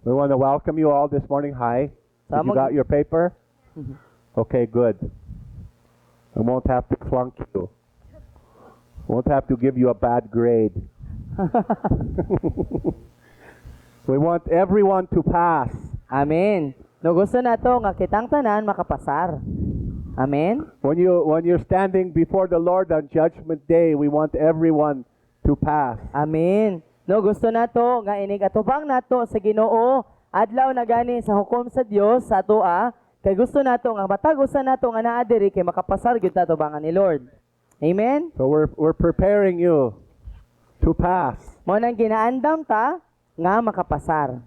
We want to welcome you all this morning. Hi. Did you got your paper? Okay, good. I won't have to flunk you. Won't have to give you a bad grade. We want everyone to pass. Amen. No gusto nato nga kitang tanan makapasar. Amen. When you're standing before the Lord on Judgment Day, we want everyone to pass. Amen. No gusto nato nga inig atubang nato sa Ginoo adlaw na gani sa hukom sa Dios sa atoa kay gusto nato nga matagusan nato nga naa diri kay makapasar gyud ta tubangan ni Lord. Amen. So we're preparing you to pass. Mo nang ginaandam ta nga makapasar.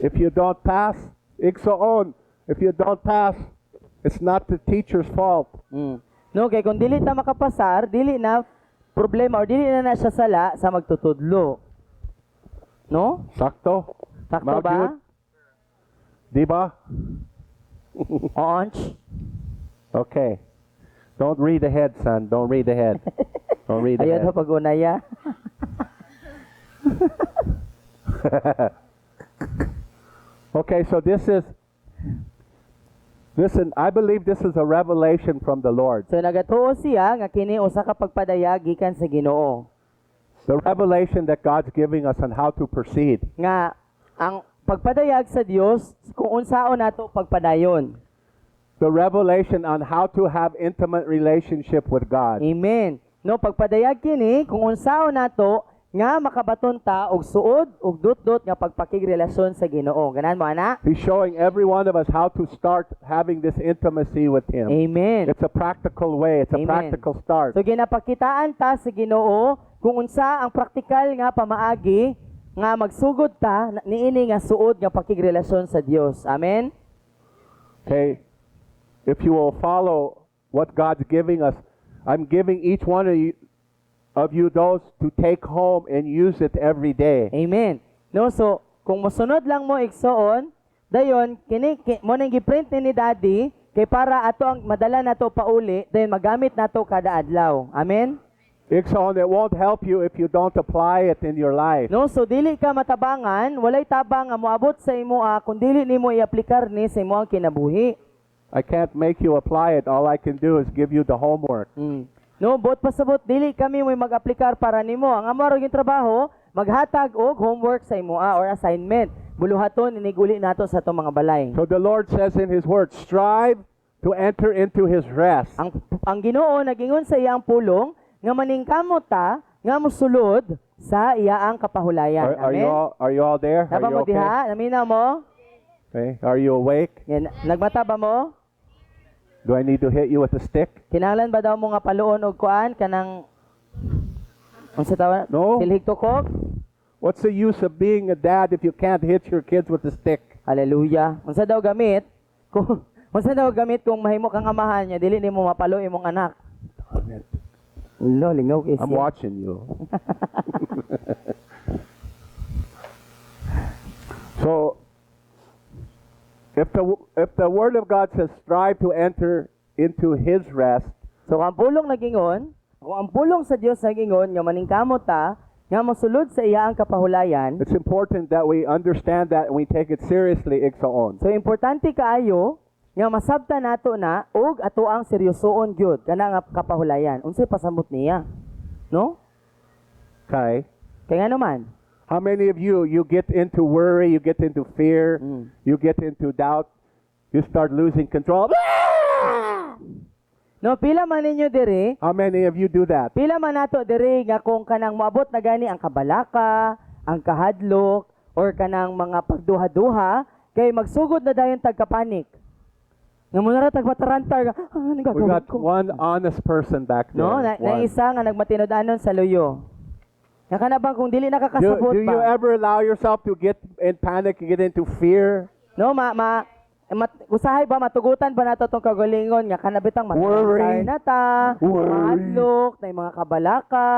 If you don't pass, igsoon. If you don't pass, it's not the teacher's fault. No, kay kung dili ta makapasar, dili na problema or dili na siya sala sa magtutudlo. No? Sakto? Sakto ba? Magyud? Di ba? Onch. Okay. Don't read ahead, son. Don't read ahead. Don't read Ayun ahead. ho pag-unaya. Okay, so listen, I believe this is a revelation from the Lord. So nagatuo siya nga kini usa ka pagpadayag gikan sa Ginoo. The revelation that God's giving us on how to proceed. Nga ang pagpadayag sa Dios kung unsaon nato pagpadayon. The revelation on how to have intimate relationship with God. Amen. No pagpadayag kini kung unsaon nato nga makabaton ta og suod og dut-dut nga pagpakigrelasyon sa Ginoo. Ganan mo ana? He's showing every one of us how to start having this intimacy with Him. Amen. It's a practical way. It's a Amen. practical start. So ginapakitaan ta sa Ginoo kung unsa ang praktikal nga pamaagi nga magsugod ta niini nga suod nga pakigrelasyon sa Dios. Amen. Okay? If you will follow what God's giving us, I'm giving each one of you those to take home and use it every day. Amen. No, so kung mosunod lang mo igsoon, dayon mo nang giprint ni Daddy kay para ato ang madala nato pauli, dayon magamit nato kada adlaw. Amen. Ikson, it won't help you if you don't apply it in your life. No, so dili ka matabangan, walay tabang nga moabot sa imo kun dili nimo i-aplikar ni sa imo ang kinabuhi. I can't make you apply it. All I can do is give you the homework. No, bot pasabot dili kami mo mag-aplikar para nimo. Ang amo ra gyud trabaho, maghatag og homework sa imo or assignment. Buluhaton iniguli nato sa atong mga balay. So the Lord says in His Word, strive to enter into His rest. Ang Ginoo nagingon sa iyang pulong nga maningkamot ta nga mosulod sa iyaang kapahulayan. Amen. Are you all there? Are Taba you mo okay? diha, naminaw mo? Okay. Are you awake? Yan, nagmata ba mo? Do I need to hit you with a stick? Kinahanglan ba daw mo nga paluon og kuan kanang unsa tawag? No. Silhig tukok? What's the use of being a dad if you can't hit your kids with a stick? Hallelujah. Unsa daw gamit? Kung unsa daw gamit kung mahimo kang amahan niya dili nimo mapalo imong anak. Lo, lingaw kay I'm siya. watching you. So, if the Word of God says strive to enter into His rest, So ang pulong nagingon, o ang pulong sa Dios nagingon nga maningkamot ta nga mosulod sa iyaang kapahulayan. it's important that we understand that and we take it seriously, Iksaon. So importante kaayo nga masabta nato na og ato ang seryosoon gyud kana nga kapahulayan. Unsay pasamot niya? No? Okay? Kaya nga naman. How many of you get into worry, you get into fear, you get into doubt, you start losing control? No, pila man ninyo diri, How many of you do that? pila man nato diri nga kung kanang moabot na gani ang kabalaka, ang kahadlok, or kanang mga pagduha-duha, kay magsugod na dayon tagkapanik. Nga mo na tagmatarantar, ano We gagawin got ko? one honest person back there. No, na One. isa nga nagmatinodanon sa luyo. Nga ka na bang kung dili nakakasabot Do you pa? ever allow yourself to get in panic, get into fear? No, usahay ba matugutan ba nato tong kagalingon nga kanabitang Worry. matarantar na ta, Worry. mahadlok, na mga kabalaka.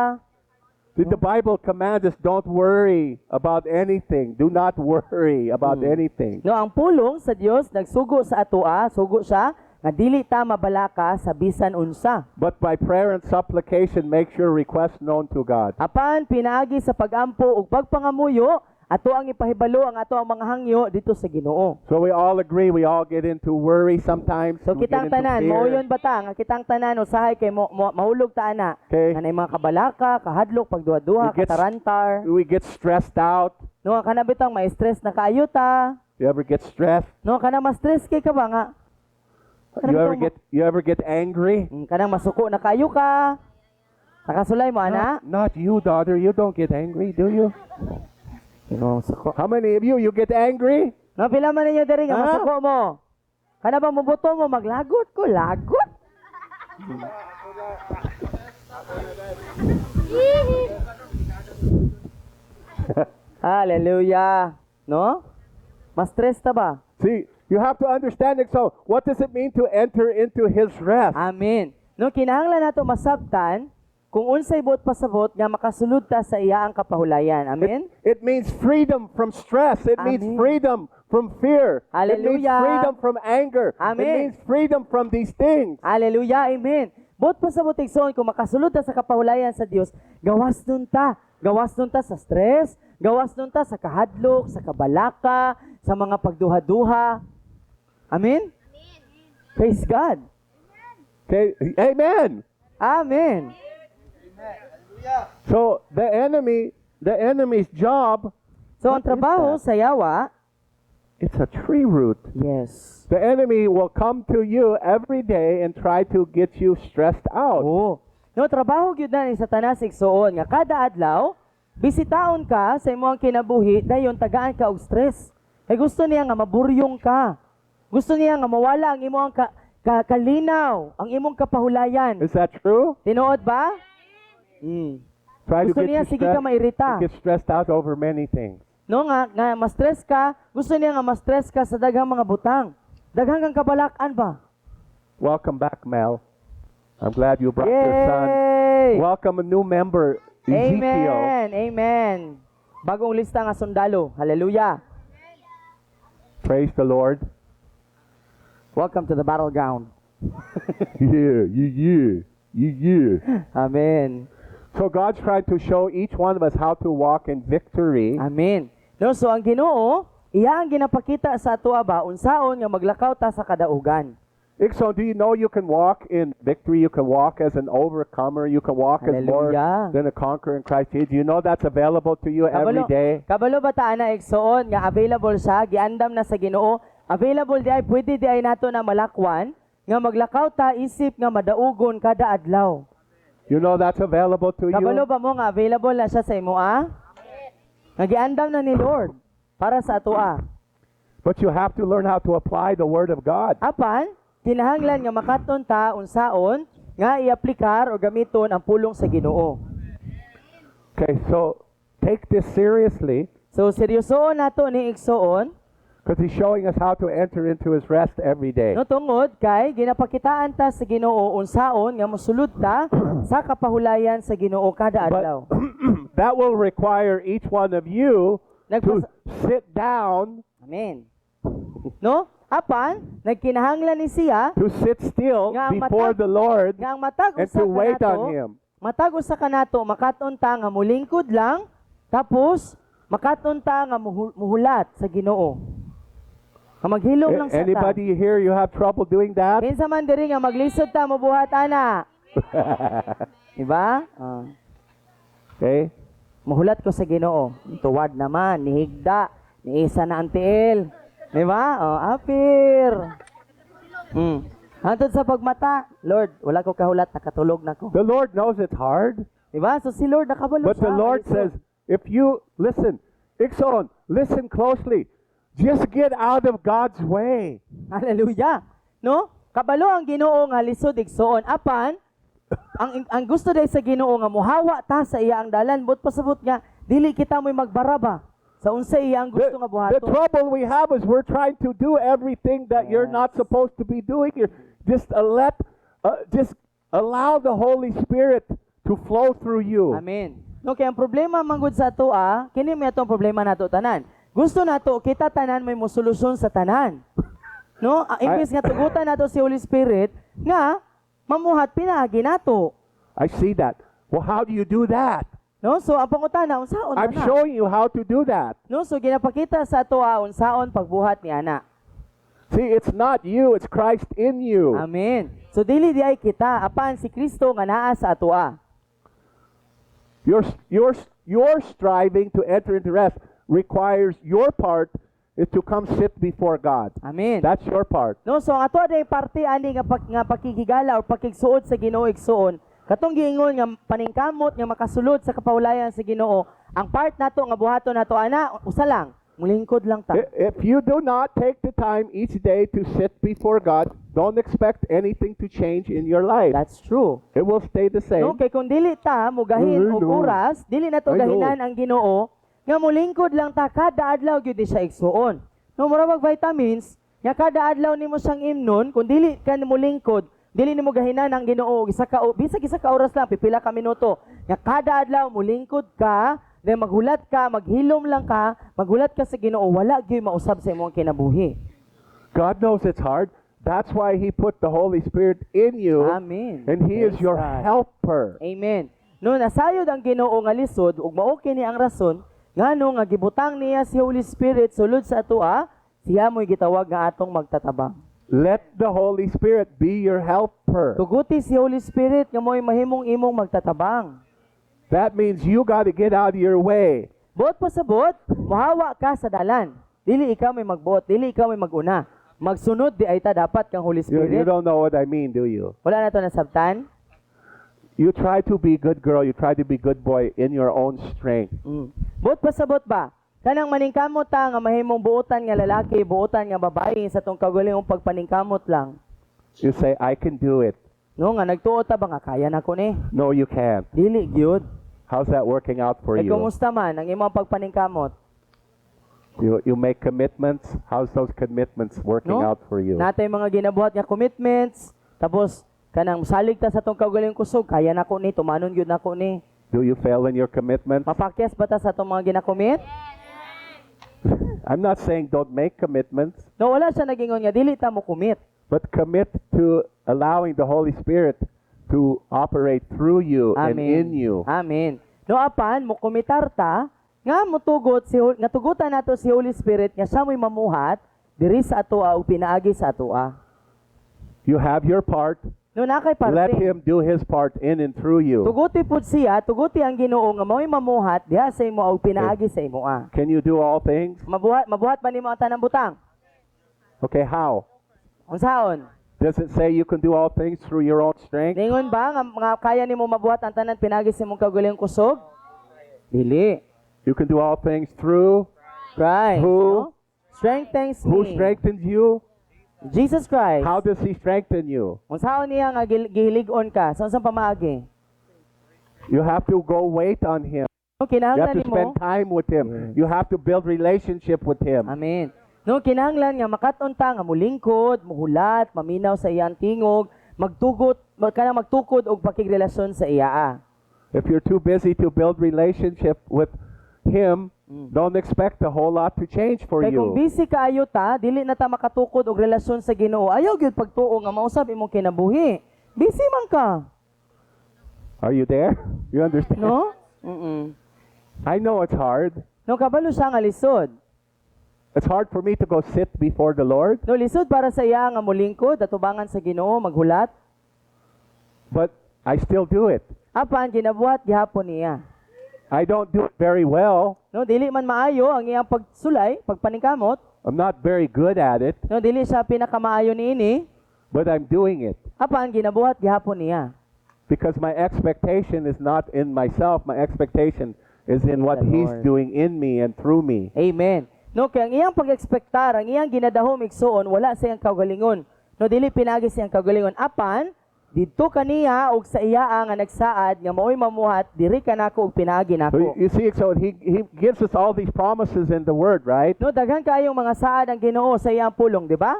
The Bible commands us, don't worry about anything. Do not worry about anything. No, ang pulong sa Dios nagsugo sa atoa, sugo siya nga dili ta mabalaka sa bisan unsa. But by prayer and supplication, make your request known to God. Apan pinaagi sa pagampo ug pagpangamuyo, ato ang ipahibalo ang ato ang mga hangyo dito sa Ginoo. So we all agree, we all get into worry sometimes. So we get kitang into tanan, fear. mao yun bata, nga kitang tanan usahay kay mahulog ta ana. Okay. Nga na mga kabalaka, kahadlok, pagduha-duha, We get- katarantar. We get stressed out. No, kana bitang ma-stress na kaayo ta. You ever get stressed? No, kana ma-stress kay ka ba nga? You ever get angry? Kanang masuko na kaayo ka. Nakasulay mo ana? Not you, daughter. You don't get angry, do you? No, suko. How many of you get angry? No, pila man ninyo diri nga Ah? masuko mo. Kana ba mubuto mo maglagot ko, lagot. Hallelujah. No? Ma-stress ta ba? See, you have to understand it. So, what does it mean to enter into His rest? Amen. No, kinahanglan nato masabtan kung unsay buot pasabot nga makasulod ta sa iya ang kapahulayan. Amen? It means freedom from stress. It means Amen. freedom from fear. It means Hallelujah. freedom from anger. It Amen. means freedom from these things. Hallelujah. Amen. Buot pasabot igsoon kung makasulod ta sa kapahulayan sa Dios, gawas nun ta. Gawas nun ta sa stress, gawas nun ta sa kahadlok, sa kabalaka, sa mga pagduha-duha. Amen? Praise God. Okay, amen. Amen. So the enemy's job, So, ang What is trabaho that? sa yawa, it's a tree root. yes. The enemy will come to you every day and try to get you stressed out. Oo. No, trabaho gyud na ni Satanas igsuon nga kada adlaw bisitaon ka sa imong kinabuhi dayon tagaan ka og stress. Kay gusto niya nga maburyong ka. Gusto niya nga mawala ang imong kalinaw, ang imong kapahulayan. Is that true? Tinuod ba? Try Gusto niya sige ka mairita. get stressed out over many things. No nga ma-stress ka, gusto niya nga ma-stress ka sa daghang mga butang. Daghang kang kabalakan ba? Welcome back, Mel. I'm glad you brought your son. Yay! Welcome a new member, Ezekiel. Amen. Amen. Bagong lista nga sundalo. Hallelujah. Praise the Lord. Welcome to the battleground. Yeah. Amen. So God's trying to show each one of us how to walk in victory. Amen. No, so ang Ginoo, iya ang ginapakita sa ato ba unsaon nga maglakaw ta sa kadaugan. So do you know you can walk in victory? You can walk as an overcomer. You can walk as more Hallelujah. than a conqueror in Christ Jesus. Do you know that's available to you every day? Kabalo ba ta ana igsoon nga available siya, giandam na sa Ginoo. Available di ay pwede di ay nato na malakwan nga maglakaw ta isip nga madaugon kada adlaw. You know that's available to Kabalo you? ba mo nga available na siya sa imo Nga giandam na ni Lord para sa ato But you have to learn how to apply the Word of God. Apan, kinahanglan nga makaton ta unsaon nga iaplikar o gamiton ang pulong sa Ginoo. Okay, so take this seriously So seryosoon nato ni igsoon because He's showing us how to enter into His rest every day. no tungod kay ginapakitaan ta sa Ginoo unsaon nga mosulod ta sa kapahulayan sa Ginoo kada adlaw. That will require each one of you to Nagpas- sit down, Amen. No? Apan nagkinahanglan ni siya to sit still Nga ang before matag- the Lord, nga ang matag and usa to wait kanato, on Him. matag usa kanato makaton ta nga mulingkod lang tapos makaton ta nga muhulat sa Ginoo. Nga maghilom lang sa ta. Anybody here, you have trouble doing that? Kinsa man diri nga maglisod ta mabuhat ana. Diba? Okay? Muhulat ko sa Ginoo. Tuwad naman, nihigda, niisa na ang tiil. Diba? Apir. Hantod sa pagmata, Lord, wala ko kahulat, nakatulog na ko. The Lord knows it's hard, Diba? So si Lord nakabalo but the Lord says, if you listen, Ixon, listen closely. Just get out of God's way. Hallelujah. No? Kabalo ang Ginoo nga lisod igsoon. Apan, ang gusto dahil sa Ginoo nga muhawa ta sa iya ang dalan, but pasabot nga, dili kita mo'y magbaraba. Sa unsa iya ang gusto nga The buhaton. trouble we have is we're trying to do everything that you're not supposed to be doing. Just allow the Holy Spirit to flow through you. Amen. No, kaya ang problema manggod sa ato kini may atong problema nato tanan. Gusto nato kita tanan may mosolusyon sa tanan. No, imbis nga tugutan nato si Holy Spirit nga mamuhat pinaagi nato. I see that. Well, how do you do that? No, so ang pangutana unsaon I'm na? showing you how to do that. No, so ginapakita sa ato unsaon pagbuhat ni ana. See, it's not you, it's Christ in you. Amen. So dili di ay kita apan si Kristo nga naa sa atoa. Your striving to enter into rest requires your part is to come sit before God. Amen. That's your part. No, so ang ato day parte ani nga pakikigala o pakigsuod sa Ginoo igsuon. Katong giingon nga paningkamot nga makasulod sa kapawlayan sa Ginoo, ang part nato nga buhaton nato ana usa lang, mulingkod lang ta. If you do not take the time each day to sit before God, don't expect anything to change in your life. That's true. It will stay the No, same. kay kung dili ta mugahin og No. oras, dili na to I know. gahinan ang Ginoo, nga mulingkod lang ta kada adlaw gyud di siya igsuon. No, mura mag vitamins, nga kada adlaw nimo siyang imnon, kung dili ka mulingkod, dili nimo gahinan ang Ginoo bisag isa ka oras lang, pipila ka minuto. Nga kada adlaw mulingkod ka, then maghulat ka, maghilom lang ka, maghulat ka sa Ginoo, wala gyud mausab sa imong kinabuhi. God knows it's hard. That's why He put the Holy Spirit in you. Amen. And He is Praise your God. helper. Amen. No, nasayod ang Ginoo nga lisod ug mao kini ang rason ngano nga gibutang niya si Holy Spirit sulod sa atoa, siya mo'y gitawag nga atong magtatabang. Let the Holy Spirit be your helper. Tuguti si Holy Spirit nga mo'y mahimong imong magtatabang. That means you got to get out of your way. Buot pa sa buot, muhawa ka sa dalan. Dili ikaw may magbuot, dili ikaw may maguna. Magsunod di ay ta dapat kang Holy You Spirit. don't know what I mean, do you? Wala na to nasabtan. You try to be good girl, you try to be good boy in your own strength. Buot pa sa buot ba? Kanang maningkamot ta nga mahimong buotan nga lalaki, buotan nga babae sa tong kagulingong pagpaningkamot lang. You say, I can do it. No nga nagtuo ta ba nga kaya na ko ni? No, you can't. Dili gyud. How's that working out for Ay you? kumusta man ang imong pagpaningkamot? You make commitments. How's those commitments working No? out for you? Natay mga ginabuhat nga commitments, tapos kanang salig ta sa tong kagulingong kusog, kaya na ko ni, tumanon gyud na ko ni. Do you fail in your commitments? Mapakyas ba ta sa tong mga ginakomit? I'm not saying don't make commitments, No, wala siya nagingon nga dili ta mo commit. but commit to allowing the Holy Spirit to operate through you and in you. Amen. No apan mo kumitar ta nga motugot nga tugutan nato si Holy Spirit nga siya mo'y mamuhat diri sa atoa ug pinaagi sa atoa. You have your part. No nakay parte. Let Him do His part in and through you. Tuguti pud siya, tuguti ang Ginoo nga mao'y mamuhat diha sa imo ug pinaagi sa imo. Can you do all things? Mabuhat ba nimo ang tanang butang? Okay, how? Unsaon? Does it say you can do all things through your own strength? Ningon ba nga kaya nimo mabuhat ang tanan pinaagi sa imong kagulingong kusog? Dili. You can do all things through Christ. Who? No? Strengthens who me. strengthens you? Jesus Christ. How does He strengthen you? Unsaon niya nga gihilig-on ka? Sa unsang pamaagi? You have to go wait on Him. No, You have kinahanglan to nimo. spend time with Him. You have to build relationship with Him. Amen. No, kinahanglan nga makaton ta nga mulingkod, muhulat, maminaw sa iyang tingog, kanang magtukod og pakigrelasyon sa iya. If you're too busy to build relationship with Him, don't expect a whole lot to change for Kay kung you. busy kaayo ta, dili na ta makatukod og relasyon sa Ginoo. Ayaw gyud pagtuo nga mausab imong kinabuhi. Busy man ka, Are you there? You understand? no? I know it's hard. No kabalo siya nga lisod. It's hard for me to go sit before the Lord, No lisod para sa iya nga mulingkod, atubangan sa Ginoo, maghulat. but I still do it. Apan ginabuhat gihapon niya. I don't do it very well. No dili man maayo ang iyang pagsulay, pagpaningkamot. I'm not very good at it, No dili siya pinakamaayo niini. but I'm doing it Apan ginabuhat gihapon niya. because my expectation is not in myself. My expectation is in what the He's Lord. doing in me and through me. Amen. No kay ang iyang pag-ekspektar, ang iyang ginadahom igsuon wala sa iyang kaugalingon. No dili pinagi sa iyang kaugalingon. Apan didto kaniya og sa iya nga nagsaad nga mao'y mamuhat diri kanako og pinaagi So nako. you see, so he gives us all these promises in the Word, right? No daghan kayong mga saad ang Ginoo sa iyang pulong, di ba?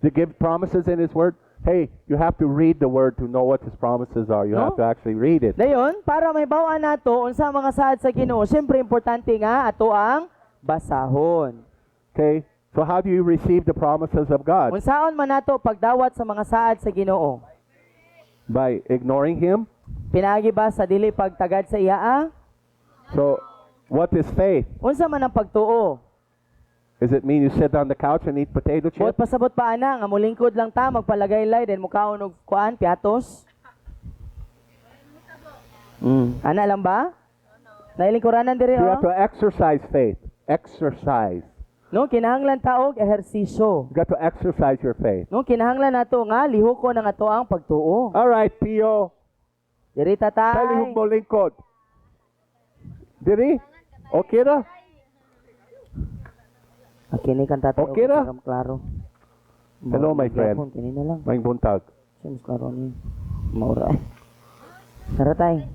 To give promises in His Word. Hey, you have to read the Word to know what His promises are. You No? have to actually read it. Dayon, para may bawaan nato unsa mga saad sa Ginoo, syempre importante nga ato ang basahon. Okay? So how do you receive the promises of God? Unsaon man nato pagdawat sa mga saad sa Ginoo? By ignoring Him? Pinaagi ba sa dili pagtagad sa iya? So, what is faith? Unsa man ang pagtuo? Does it mean you sit on the couch and eat potato Bot chips? pasabot pa ana nga mulingkod lang ta magpalagay-lay then mukaon og kuan piatos. Ana lang ba? Nailingkuranan diri You have oh. to exercise faith. Exercise. No, kinahanglan ta og ehersisyo. You got to exercise your faith. No, kinahanglan nato nga lihokon ang ato ang pagtuo. All right, Pio. Diri tatay. Palihog mo lingkod. Diri? Okay ra? Kini kan tatay. Okay ra? Klaro. Hello, my friend. Kini na lang. Maing buntag. Sims klaro ni. Maura. Tara tay.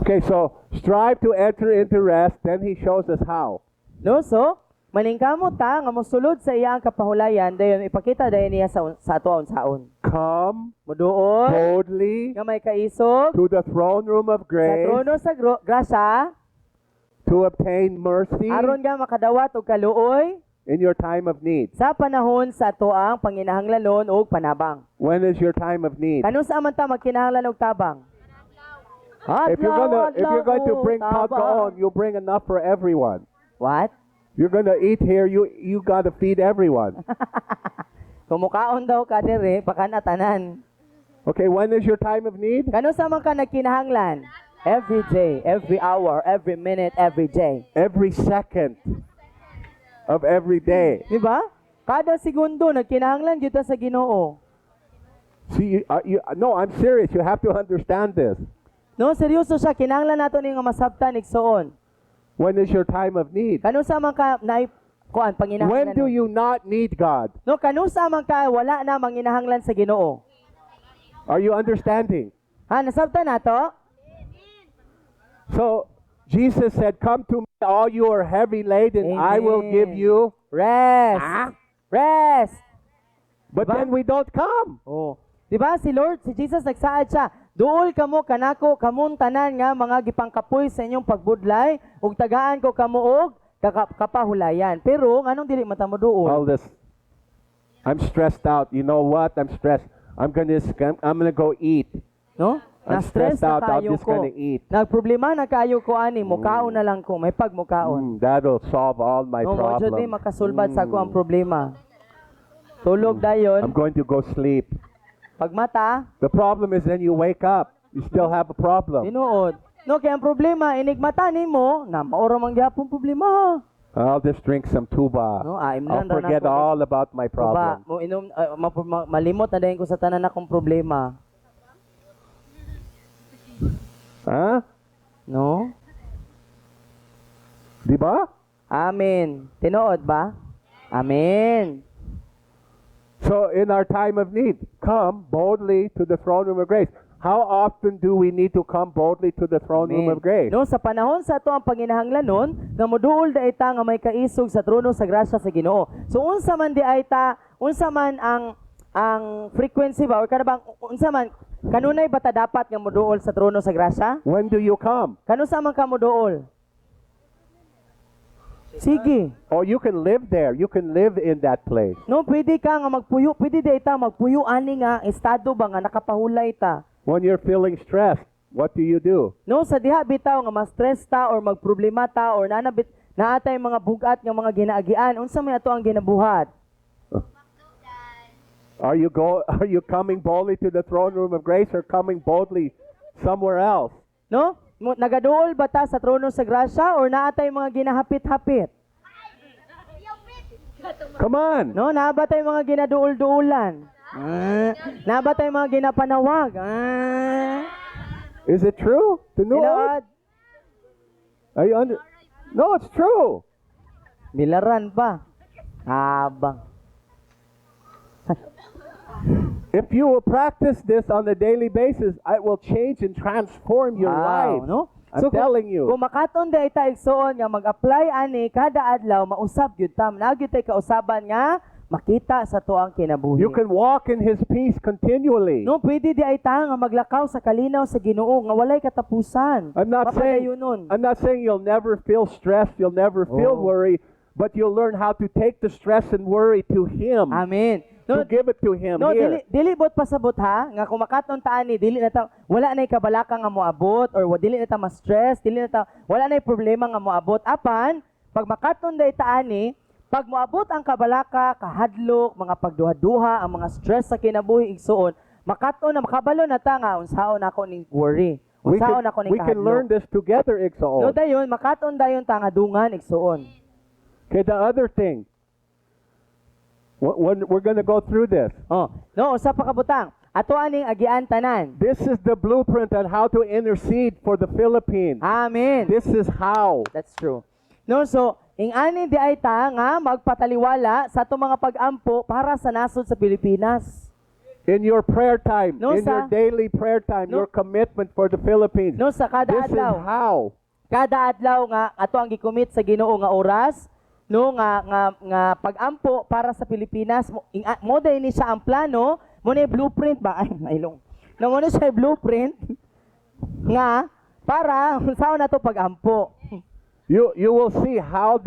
Okay, so strive to enter into rest, then he shows us how. No, so maningkamo ta nga mosulod sa iyang kapahulayan dayon ipakita dayon niya sa ato unsaon. Come Muduol boldly nga may kaisog to the throne room of sa grace trono sa grasya to obtain mercy aron nga makadawat og kaluoy in your time of need. sa panahon sa ato ang panginahanglanon og panabang. When is your time of need? Kano sa man ta magkinahanglan og tabang? If you're going to bring pagkaon, you'll bring enough for everyone. What? You're going to eat here, you got to feed everyone. Kumukaon daw ka dire pakanatanan. Okay, when is your time of need? Kano sa man ka nagkinahanglan? Every day, every hour, every minute, every day. Every second of every day. Di ba? Kada segundo nagkinahanglan gyud ta sa Ginoo. See, no, I'm serious. You have to understand this. No, seryoso siya kinahanglan nato ni nga masabtan igsoon. When is your time of need? Kano sa man ka na kuan When panginahanglan? do you not need God? No, kano sa man ka wala na manginahanglan sa Ginoo? Are you understanding? Ha, nasabtan nato? So, Jesus said, "Come to me, all you are heavy laden, I will Amen. give you." Rest. Rest. But Diba? then we don't come. Oh. Di ba si Lord, si Jesus nagsaad siya, duol kamo kanako kamon tanan nga mga gipangkapoy sa inyong pagbudlay ug tagaan ko kamo og kapahulayan. Pero nganong dili mata mo duol? All this. I'm stressed out. You know what? I'm stressed. I'm gonna go eat. No? I'm Na-stress stressed out. na I'm kayo just ko. gonna eat. Nagproblema na kayo ko ani, mukaon na lang ko, may pagmukaon. That'll solve all my No, mo jud ni problems. makasulbad sa ko ang problema. Tulog dayon, I'm going to go sleep. pagmata, The problem is then you wake up. You still have a problem. tinuod. No, kaya ang problema, inigmata nimo, na maoro man gyapon problema. I'll just drink some tuba. No, I'll forget all about my Ba, problem. mo inom, malimot na dayon ko sa tanan akong problema. Huh? No? Di ba? Amen. Tinuod ba? Amen. So in our time of need, come boldly to the throne room of grace. How often do we need to come boldly to the throne room Amen. of grace? No, sa panahon sa ato ang panginahanglanon, nga moduol da ita nga may kaisog sa trono sa grasya sa Ginoo. So unsa man di ay ta, unsa man ang frequency ba or kada bang unsa man kanunay ba ta dapat nga moduol sa trono sa grasya? When do you come? Kanu sa man ka moduol? Sige. Or you can live there. You can live in that place. No, pwede ka nga magpuyo, pwede di ita magpuyo ani nga estado ba nga nakapahulay ta. When you're feeling stressed, what do you do? No, sa diha bitaw nga ma-stress ta or magproblema ta or naatay mga bugat nga mga ginaagian, unsa may ato ang ginabuhat? Are you coming boldly to the throne room of grace or coming boldly somewhere else? No? Nagaduol ba ta sa trono sa grasya or naatay mga ginahapit-hapit? Come on. No, naaba tay mga ginaduol-duulan. Naaba tay mga ginapanawag. Is it true? To know it? Tinuod. Are you under? No, it's true. Bilaran pa. Abang. If you will practice this on a daily basis, it will change and transform your life. No? I'm telling you. Kung makaton da ita igsoon nga mag-apply ani kada adlaw mausab gyud tam. Nagyud tay kausaban nga makita sa to ang kinabuhi. You can walk in His peace continually. No, pwede di ay ta nga maglakaw sa kalinaw sa Ginoo nga walay katapusan. I'm not saying Papadayonon. you'll never feel stressed, you'll never feel Oh. worry, but you'll learn how to take the stress and worry to Him, Amen. to give it to Him No, here. dili bot pasabot ha, nga kung makaton ta ani dili na ta wala nay kabalaka nga moabot or dili na ta ma-stress, dili na ta wala nay problema nga moabot. Apan pag makaton day ta ani, pag moabot ang kabalaka, kahadlok, mga pagduha-duha, ang mga stress sa kinabuhi igsuon, makaton na makabalo na ta nga unsaon ako ning worry. Unsaon ako ning We can learn kahadlok. this together, No Igsoon. dayon makaton dayon ta nga dungan igsuon. Okay, the other thing, when we're going to go through this. Oh, no usa pa kabutang. Ato aning agian tanan. This is the blueprint on how to intercede for the Philippines. Amen. This is how. That's true. No, so, ingani di ay ta nga magpataliwala sa itong mga pag-ampo para sa nasod sa Pilipinas. In your prayer time, No, in your sa- daily prayer time, No. your commitment for the Philippines. No, sa kada This is adlaw. how. Kada adlaw nga ato ang gikomit sa Ginoo nga oras, no nga pag-ampo para sa Pilipinas. Mo day ni siya ang plano, mo ni blueprint ba ay mailong. No, mo ni siya yung blueprint nga para saan nato pag-ampo. You will see how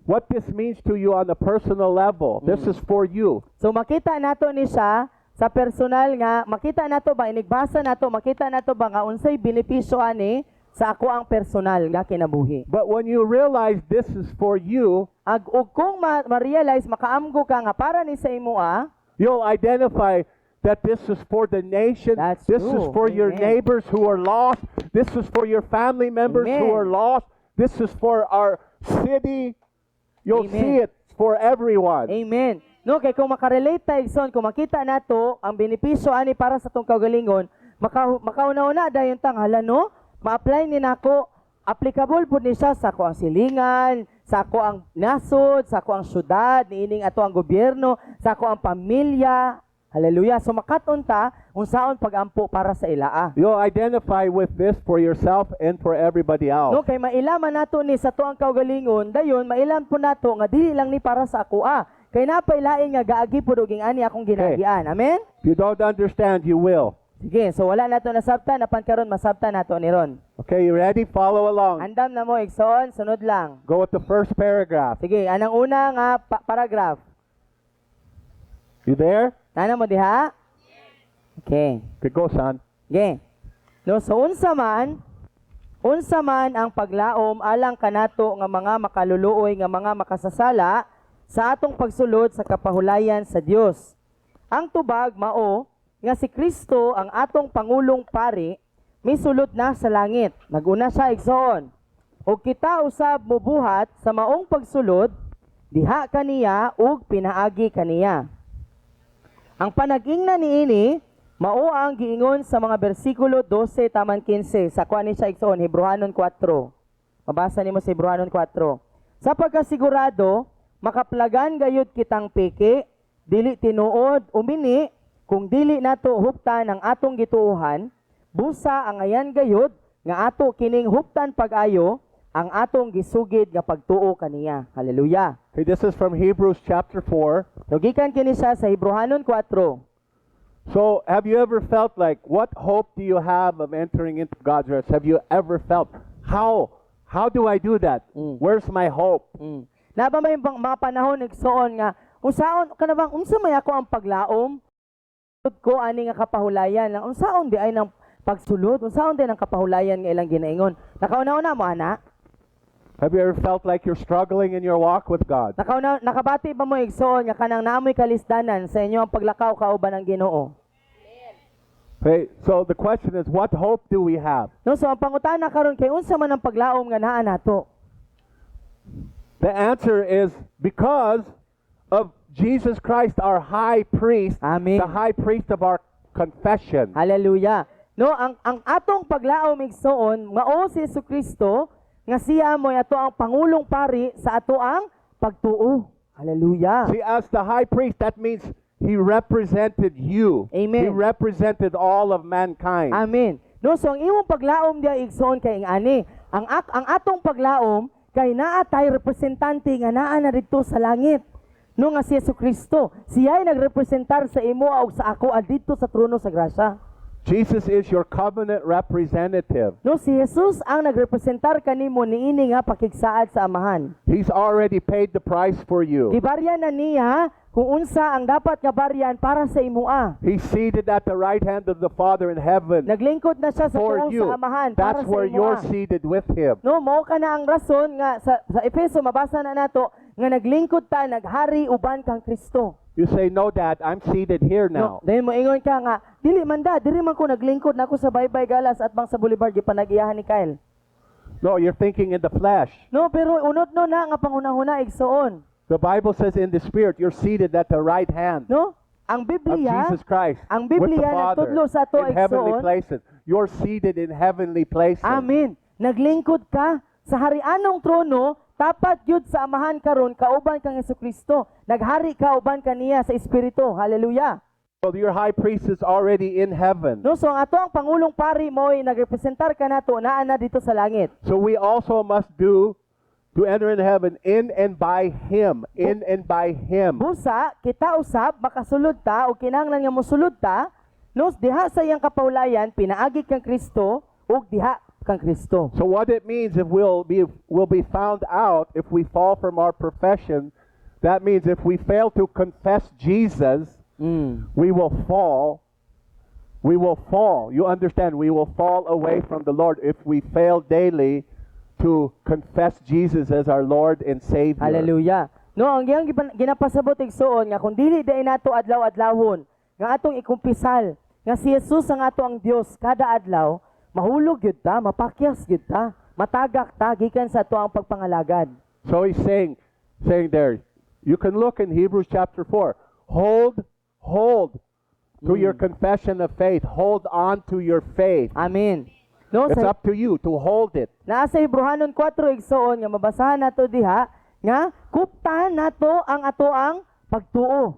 what this means to you on a personal level. This is for you. So makita nato ni siya sa personal nga, makita nato ba inigbasa nato, makita nato ba nga unsay benepisyo ani sa ako ang personal nga kinabuhi. But when you realize this is for you, Ug kung ma-realize makaamgo ka nga para ni sa imoa, you'll identify that this is for the nation. That's This true. is for your Amen. neighbors who are lost. This is for your family members who Amen. are lost. This is for our city. You'll Amen. see it for everyone. amen. No, kay kung makarelate ta igsoon, kung makita nato ang benepisyo ani para sa tong kaugalingon, makauna-una dayon tang hala no, ma-apply ni nako, applicable pud ni siya sa ako ang silingan, sa ako ang nasod, sa ako ang syudad, niining ato ang gobyerno, sa ako ang pamilya. Hallelujah. So makaton ta unsaon pag-ampo para sa ilaa. You'll identify with this for yourself and for everybody else. No, kay mailaman nato ni sa tuang kaugalingon, dayon mailam po nato nga dili lang ni para sa ako Kay napay lain nga gaagi pud og ani akong ginagian. Amen? If you don't understand, you will. Sige, so wala nato nasabtan, napan karon masabtan nato ni ron. Okay, you ready? Follow along. Andam na mo igsoon, sunod lang. Go with the first paragraph. Sige, anang una nga paragraph. You there? Nana mo diha? Okay. Okay, go, son. Okay. No, so unsa man ang paglaom alang kanato nga mga makaluluoy nga mga makasasala sa atong pagsulod sa kapahulayan sa Dios. Ang tubag mao nga si Kristo ang atong pangulong pari misulod na sa langit. Naguna siya igsoon. O kita usab mobuhat sa maong pagsulod diha kaniya ug pinaagi kaniya. Ang panag-ingna niini mao ang giingon sa mga bersikulo 12 taman 15 sa kuan ni siya igsoon Hebrehanon 4. Mabasa nimo sa Hebrehanon 4. Sa pagkasigurado makaplagan gayud kitang peke dili tinuod umini kung dili nato huptan ang atong gituohan busa ang ayan gayud nga ato kining huptan pag-ayo ang atong gisugid nga pagtuo kaniya. Hallelujah. Okay, this is from Hebrews chapter 4. So gikan kini siya sa Hebrehanon 4. So, have you ever felt like, what hope do you have of entering into God's rest? Have you ever felt, how do I do that? Where's my hope? Naba may mga panahon nagsuon nga unsaon kana bang unsa may ako ang paglaom ko ani nga kapahulayan lang unsaon di ay nang pagsulod unsaon din ang kapahulayan nga ilang ginaingon nakauna-una mo ana Have you ever felt like you're struggling in your walk with God? nakabati ba mo igsoon nga kanang naamoy kalisdanan sa inyo ang paglakaw kauban ng Ginoo? Okay, so the question is, what hope do we have? No, so ang pangutana karon kay unsa man ang paglaom nga naa nato? The answer is because of Jesus Christ, our high priest, Amen. the high priest of our confession. Hallelujah. No, ang atong paglaom igsoon mao si Jesucristo nga siya mo ato ang pangulong pari sa ato ang pagtuo. Hallelujah. See, as the high priest, that means he represented you. Amen. He represented all of mankind. Amen. No, so ang imong paglaom dia igsoon kay ani, ang atong paglaom kay naa tay representante nga naa na didto sa langit. No nga si Jesucristo, siya ay nagrepresentar sa imo ug sa ako adito sa trono sa grasya. Jesus is your covenant representative. No, si Jesus ang nagrepresentar kanimo niini nga pakigsaad sa Amahan. He's already paid the price for you. Gibaryan na niya kung unsa ang dapat nga baryan para sa imua. He's seated at the right hand of the Father in heaven Naglingkod na siya sa for tuo you. sa Amahan para That's sa where you're imua. seated with Him. No, mao ka na ang rason nga sa Efeso mabasa na nato nga naglingkod ta naghari uban kang Kristo. You say, no, Dad, I'm seated here No, now. dahil mo ingon ka nga, dili man da, diri man ko naglingkod na ako sa Baybay Galas at bang sa Boulevard gipanag-iyahan ni Kyle. No, you're thinking in the flesh. No, pero unod no na nga panghunahuna igsoon. The Bible says in the Spirit, you're seated at the right hand No? Ang of Biblia, Jesus Christ ang with the Biblia Father nagtudlo sa ato in heavenly igsoon. places. You're seated in heavenly places. Amen. Naglingkod ka sa harianong trono, tapat gyud sa Amahan karon kauban kang Hesukristo. Naghari ka uban kaniya sa Espiritu. Hallelujah. So your high priest is already in heaven. No, so ang ato ang pangulong pari mo'y nagrepresentar ka nato naa na dito sa langit. So we also must do to enter in heaven in and by Him. In and by Him. Busa, kita usab makasulod ta o kinahanglan nga mosulod ta, no diha sa iyang kapawlayan pinaagi kang Kristo ug diha kang Kristo. So what it means if we'll be found out if we fall from our profession, that means if we fail to confess Jesus, we will fall. We will fall. You understand? We will fall away from the Lord if we fail daily to confess Jesus as our Lord and Savior. Hallelujah. No, ang iyang ginapasabot igsoon nga kung dili day nato adlaw-adlawon nga atong ikumpisal nga si Jesus ang ato ang Dios kada adlaw, mahulog gyud ta, mapakyas gyud ta, matagak ta gikan sa ato ang pagpangalagad. So he's saying there, you can look in Hebrews chapter 4. Hold to your confession of faith. Hold on to your faith. Amen. No, It's sa up to you to hold it. naa sa Hebrehanon 4 igsoon nga mabasahan nato diha nga kuptahan nato ang ato ang pagtuo.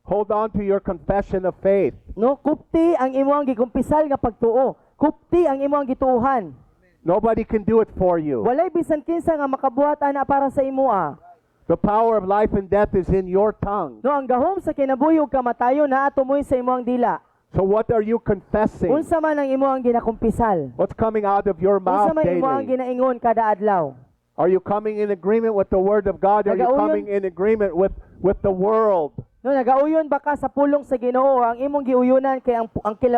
Hold on to your confession of faith. No, kupti ang imong gikumpisal nga pagtuo. Kupti ang imong gituuhan. Nobody can do it for you. Walay bisan kinsa nga makabuhat ana para sa imoa. The power of life and death is in your tongue. No, ang gahom sa kinabuhi ug kamatayon naa tumoy sa imong dila. So what are you confessing? Unsa man ang imong ginakumpisal? What's coming out of your Unsa mouth man imong daily? ginaingon kada adlaw? Are you coming in agreement with the Word of God? Are you Nagauyon- coming in agreement with the world? No, nagauyon ba ka sa pulong sa Ginoo ang imong giuyunan kay ang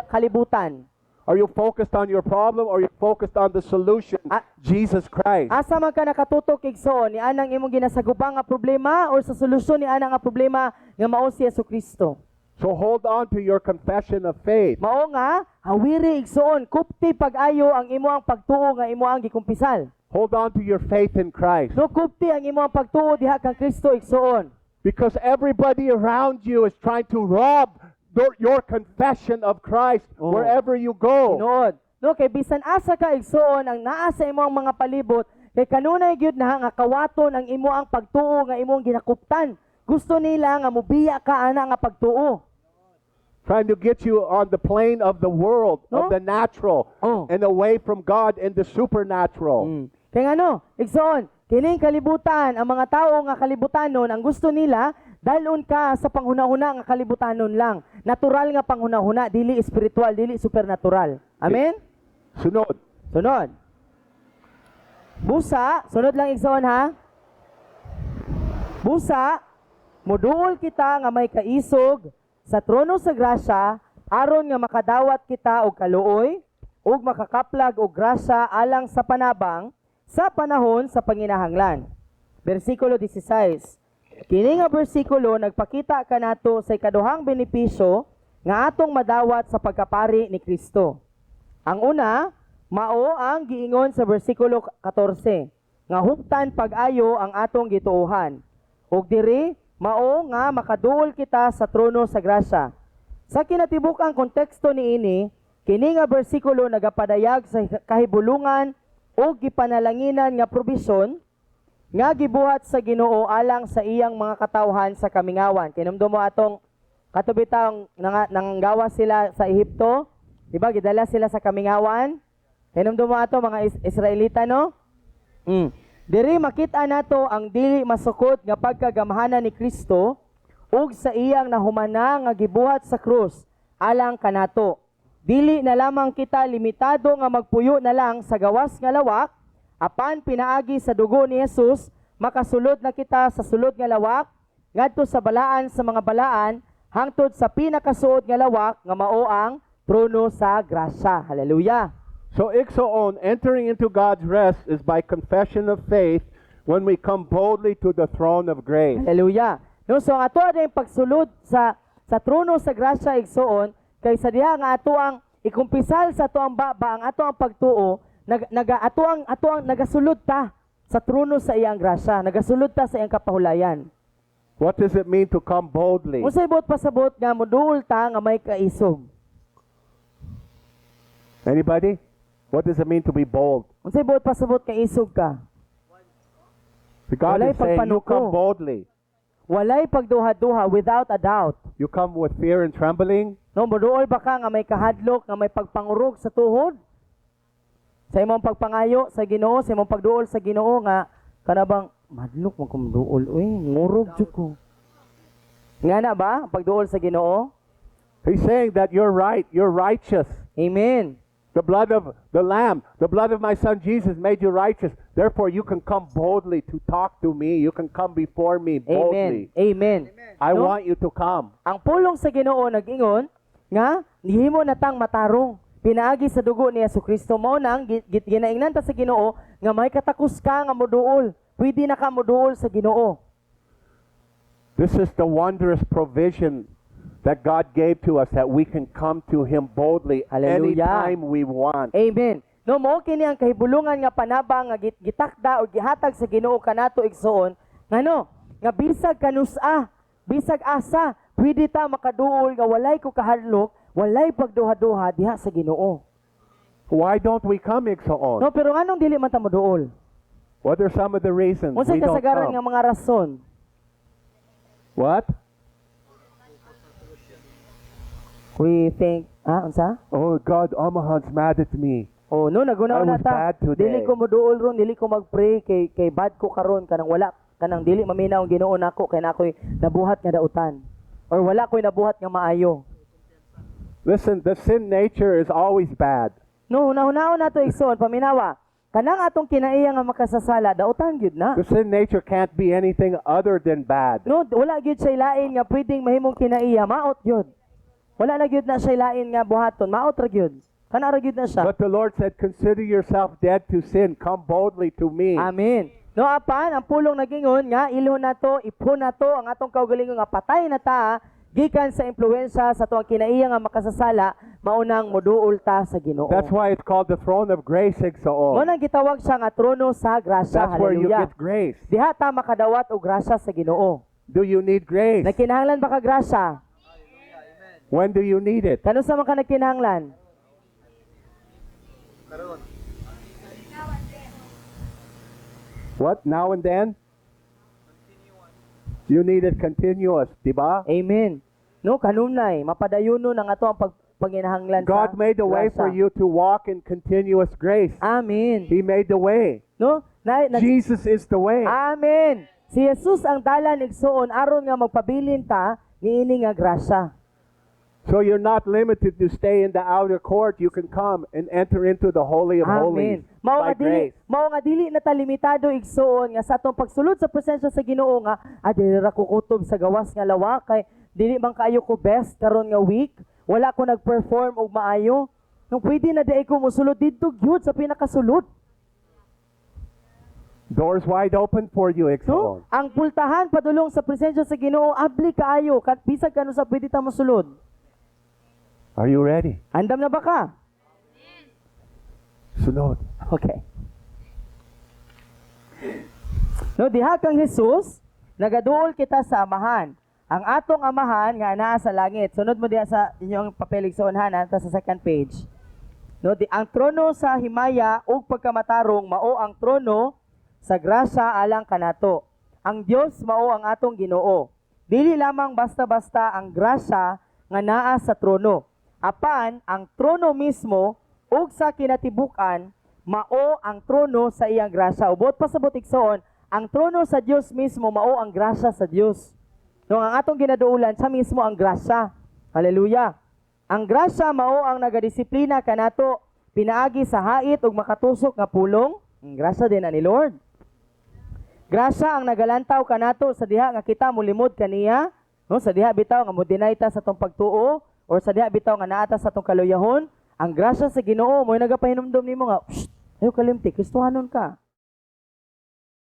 kalibutan? Are you focused on your problem or are you focused on the solution, Ah. Jesus Christ? Asa man ka nakatutok igsoon ni anang imong ginasagubang nga problema or sa solusyon ni anang nga problema nga mao si Hesukristo? So hold on to your confession of faith. Mao nga hawiri igsoon kupti pag-ayo ang imong pagtuo nga imong gikumpisal. Hold on to your faith in Christ. No kupti ang imong pagtuo diha kang Kristo igsoon. Because everybody around you is trying to rob your confession of Christ Oh. wherever you go. Tinuod. No kay bisan asa ka igsoon ang naa sa imong mga palibot kay kanunay gyud na nga kawaton ang imong pagtuo nga imong ginakuptan. Gusto nila nga mobiya ka ana nga pagtuo. Trying to get you on the plane of the world, No? of the natural, Oh. and away from God and the supernatural. Kay ngano, igsoon, kining kalibutan, ang mga tao nga kalibutanon, ang gusto nila, dalon ka sa panghuna-huna nga kalibutanon lang. Natural nga panghuna-huna, dili spiritual, dili supernatural. Amen? Sunod. Sunod. Busa, sunod lang igsoon ha. Busa, moduol kita nga may kaisog sa trono sa grasya, aron nga makadawat kita og kaluoy, ug makakaplag og grasya alang sa panabang, sa panahon sa panginahanglan. Versikulo 16. Kini nga bersikulo nagpakita kanato sa ikaduhang benepisyo nga atong madawat sa pagkapari ni Kristo. Ang una, mao ang giingon sa bersikulo 14, nga huptan pag-ayo ang atong gituohan. Ug diri, mao nga makaduol kita sa trono sa grasya. Sa kinatibuk-ang konteksto niini, kini nga bersikulo nagapadayag sa kahibulungan o gipanalanginan nga probisyon nga gibuhat sa Ginoo alang sa iyang mga katawhan sa kamingawan. Kinumdum mo atong katubitang nanggawa sila sa Ehipto, di ba? Gidala sila sa kamingawan. Kinumdum mo ato mga Israelita, no? Diri makita nato ang dili masukot nga pagkagamhanan ni Kristo ug sa iyang nahumana nga gibuhat sa krus alang kanato. dili na lamang kita limitado nga magpuyo na lang sa gawas nga lawak, apan pinaagi sa dugo ni Jesus, makasulod na kita sa sulod nga lawak, ngadto sa balaan sa mga balaan, hangtod sa pinakasuod nga lawak nga mao ang trono sa grasya. Hallelujah. So Ixoon, entering into God's rest is by confession of faith when we come boldly to the throne of grace. Hallelujah. No, so ang ato yung pagsulod sa trono sa grasya igsoon, kay sa diha nga ato ang ikumpisal sa ato ang baba, ang ato ang pagtuo, ato ang nagasulod ta sa trono sa iyang grasya, nagasulod ta sa iyang kapahulayan. What does it mean to come boldly? Unsay buot pasabot nga moduol ta nga may kaisog? Anybody? What does it mean to be bold? Unsay buot pasabot nga isog ka? So God Walay is saying, you pagpanuko. come boldly. Walay pagduha-duha without a doubt. You come with fear and trembling. No, moduol ba ka nga may kahadlok, nga may pagpangurog sa tuhod? Sa imong pagpangayo sa Ginoo, sa imong pagduol sa Ginoo nga kanabang madlok mo kung duol, uy, ngurog jud ko. Nga na ba ang pagduol sa Ginoo? He's saying that you're right, you're righteous. Amen. The blood of the Lamb, the blood of my Son Jesus made you righteous. Therefore, you can come boldly to talk to me. You can come before me boldly. Amen. I No? want you to come. Ang pulong sa Ginoo nag-ingon nga nihimo natang matarong pinaagi sa dugo ni Jesucristo mo nang ginaingnan ta sa Ginoo nga may katakus ka nga moduol. Pwede na ka moduol sa Ginoo. This is the wondrous provision that God gave to us that we can come to Him boldly Hallelujah. anytime we want. Amen. No mo kini ang kahibulungan nga panabang nga gitakda o gihatag sa Ginoo kanato igsoon ngano nga bisag kanusa, bisag asa, pwede ta makaduol nga walay ko kahadlok, walay pagduha-duha diha sa Ginoo. Why don't we come, Ixoon? No, pero nganong dili man ta moduol? What are some of the reasons Unsay we don't kasagaran nga come? mga rason? What? We think, unsa? Oh, God, Omahan's mad at me. Oh, no, nagunaw I na was ta. bad today. Dili ko moduol ron, dili ko mag-pray kay bad ko karon kanang wala kanang dili maminaw ang Ginoo nako kay nakoy nabuhat nga dautan. Or wala koy nabuhat nga maayo. Listen, the sin nature is always bad. No, hunahon nato igsoon paminawa. Kanang atong kinaiya nga makasasala dautan gyud na. The sin nature can't be anything other than bad. No, wala gyud siya lain nga pwedeng mahimong kinaiya, maot gyud. Wala na gyud na siya lain nga buhaton, maot ra gyud. Kana ra gyud na siya. But the Lord said, consider yourself dead to sin. Come boldly to me. Amen. No, apan, ang pulong nagingon nga, ilho na to, ipon na to, ang atong kaugalingon nga patay na ta, gikan sa impluensya sa tuwang kinaiya nga makasasala, maunang moduol ta sa Ginoo. That's why it's called the throne of grace, Mo Ixoon. nang gitawag siya nga trono sa grasya. That's where you Hallelujah. get grace. Diha ta makadawat og grasya sa Ginoo. Do you need grace? Nagkinahanglan ba ka grasya? When do you need it? Kano sa man ka nagkinahanglan? What? Now and then? You need it continuous, diba? Amen. No, kanunay, mapadayono ng ato ang pagpanginahanglan God sa made a way for grasya. you to walk in continuous grace. Amen. He made the way. No? Jesus is the way. Amen. Si Jesus ang dalan igsoon aron nga magpabilin ta niini nga grasya. So you're not limited to stay in the outer court. You can come and enter into the Holy of Holies Amen. Mao by nga dili, grace. mao nga dili na ta limitado igsoon nga sa atong pagsulod sa presensya sa Ginoo nga adiri ra ko kutob sa gawas nga lawak kay dili man kaayo ko best karon nga week, wala ko nag-perform og maayo. Nung pwede na dai ko mosulod didto gyud sa pinakasulod. Doors wide open for you, No? Ixoon. Ang pultahan padulong sa presensya sa Ginoo abli kaayo kat bisag kanu sa pwede ta mosulod. Are you ready? Andam na ba ka? Sunod. Okay. No, diha kang Jesus, nagaduol kita sa amahan. Ang atong amahan nga naa sa langit. Sunod mo diha sa inyong papelig sa unhanan, ta sa second page. No, ang trono sa himaya ug pagkamatarong mao ang trono sa grasya alang kanato. Ang Dios mao ang atong Ginoo. Dili lamang basta-basta ang grasya nga naa sa trono. Apan ang trono mismo ug sa kinatibukan mao ang trono sa iyang grasya. Ubot pasabot igsoon, ang trono sa Dios mismo mao ang grasya sa Dios. No, ang atong ginaduulan sa mismo ang grasya. Hallelujah. Ang grasya mao ang nagadisiplina kanato pinaagi sa hait ug makatusok nga pulong. Ang grasya din ani Lord. Grasya ang nagalantaw kanato sa diha nga kita mulimod kaniya, no? Sa diha bitaw nga modinay ta sa tong pagtuo or sa diha bitaw nga naata sa tong kaluyahon. Ang grasya sa Ginoo mo'y nagapahinumdom nimo nga, ayo kalimti, Kristohanon ka.